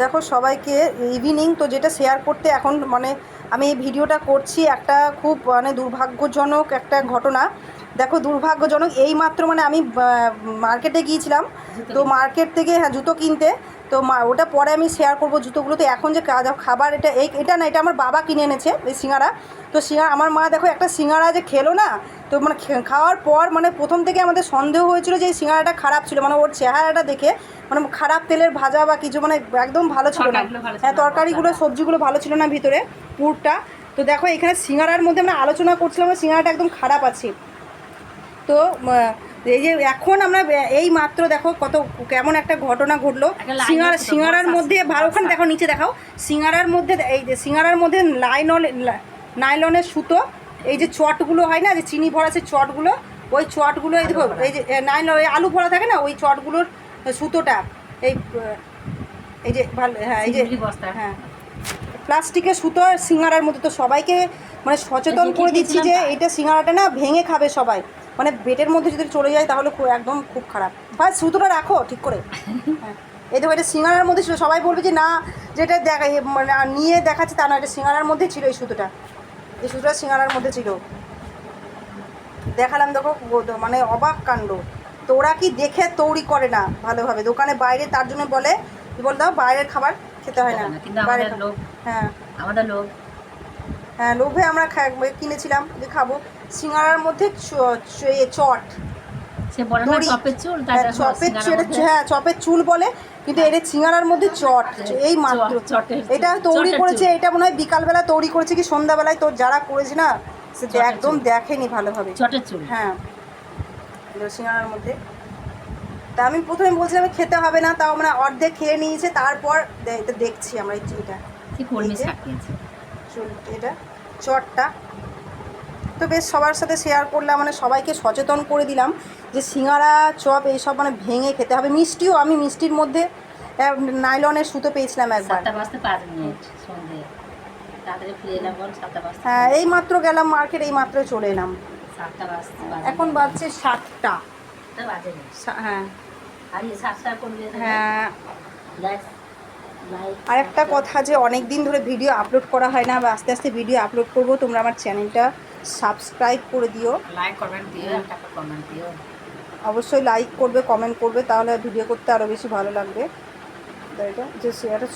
দেখো সবাইকে ইভিনিং তো যেটা শেয়ার করতে এখন মানে আমি এই ভিডিওটা করছি একটা খুব মানে দুর্ভাগ্যজনক একটা ঘটনা। দেখো দুর্ভাগ্যজনক এই মাত্র মানে আমি মার্কেটে গিয়েছিলাম, তো মার্কেট থেকে হ্যাঁ জুতো কিনতে, তো ওটা পরে আমি শেয়ার করবো জুতোগুলো। তো এখন যে খাবার এটা না, এটা আমার বাবা কিনে এনেছে এই সিঙ্গারা। তো সিঙ্গারা আমার মা দেখো একটা সিঙ্গারা যে খেলো না, তো মানে খাওয়ার পর মানে প্রথম থেকে আমাদের সন্দেহ হয়েছিল যে এই সিঙ্গারাটা খারাপ ছিল, মানে ওর চেহারাটা দেখে মানে খারাপ তেলের ভাজা বা কিছু মানে একদম ভালো ছিল না। হ্যাঁ তরকারিগুলো সবজিগুলো ভালো ছিল না ভিতরে পুরটা। তো দেখো এখানে সিঙ্গারার মধ্যে আমরা আলোচনা করছিলাম সিঙ্গারাটা একদম খারাপ আছে। তো এই যে এখন আমরা এই মাত্র দেখো কত কেমন একটা ঘটনা ঘটলো। সিঙ্গারার মধ্যে ওখানে দেখো নিচে দেখাও, সিঙ্গারার মধ্যে এই যে সিঙ্গারার মধ্যে নাইলনের সুতো, এই যে চটগুলো হয় না যে চিনি ভরা সেই চটগুলো, ওই চটগুলো এই দেখো এই যে নাইলন আলু ভরা থাকে না ওই চটগুলোর সুতোটা এই এই যে ভালো হ্যাঁ এই যে হ্যাঁ প্লাস্টিকের সুতো সিঙ্গারার মধ্যে। তো সবাইকে মানে সচেতন করে দিচ্ছি যে এইটা সিঙ্গারাটা না ভেঙে খাবে সবাই, মানে পেটের মধ্যে যদি চলে যায় তাহলে একদম খুব খারাপ। ভাই সুতোটা রাখো ঠিক করে। হ্যাঁ এই দেখো এটা সিঙ্গারার মধ্যে ছিল, সবাই বলবে যে না যেটা দেখা মানে নিয়ে দেখাচ্ছে তা না, এটা সিঙ্গারার মধ্যে ছিল এই সুতোটা, এই সুতোটা সিঙ্গারার মধ্যে ছিল। দেখালাম দেখো মানে অবাক কাণ্ড। তো ওরা কি দেখে তৈরি করে না ভালোভাবে দোকানে বাইরে, তার জন্য বলে কি বল দাও বাইরের খাবার খেতে হয় না, বাইরের লোক হ্যাঁ আমাদের লোক হ্যাঁ লোভে আমরা কিনেছিলাম যে খাবো। সিঙ্গারার মধ্যে চট হ্যাঁ চপের চুল বলে, কিন্তু এটা সিঙ্গারার মধ্যে চট এই মাত্র এটা তৈরি করেছে, এটা মনে হয় বিকালবেলা তৈরি করেছে কি সন্ধ্যাবেলায়, তোর যারা করেছে না সে একদম দেখেনি ভালোভাবে চটের চুল। হ্যাঁ সিঙ্গারার মধ্যে তা আমি প্রথমে বলছিলাম খেতে হবে না, তাও আমরা অর্ধেক খেয়ে নিয়েছে, তারপর দেখছি আমরা এটা চটটা। তো বেশ সবার সাথে শেয়ার করলাম, মানে সবাইকে সচেতন করে দিলাম যে সিঙ্গারা চপ এইসব মানে ভেঙে খেতে হবে। মিষ্টিও আমি মিষ্টির মধ্যে নাইলনের সুতো পেয়েছিলাম একবার। হ্যাঁ এই মাত্র গেলাম মার্কেট, এই মাত্র চলে এলাম, এখন বাজছে 7টা। হ্যাঁ হ্যাঁ আরেকটা কথা যে অনেক দিন ধরে ভিডিও আপলোড করা হয় না, বা আস্তে আস্তে ভিডিও আপলোড করব, তোমরা আমার চ্যানেলটা সাবস্ক্রাইব করে দিও, লাইক কমেন্ট দিও, একটা কমেন্ট দিও, অবশ্যই লাইক করবে কমেন্ট করবে, তাহলে ভিডিও করতে আরও বেশি ভালো লাগবে। তো এটা যে শেয়ারটা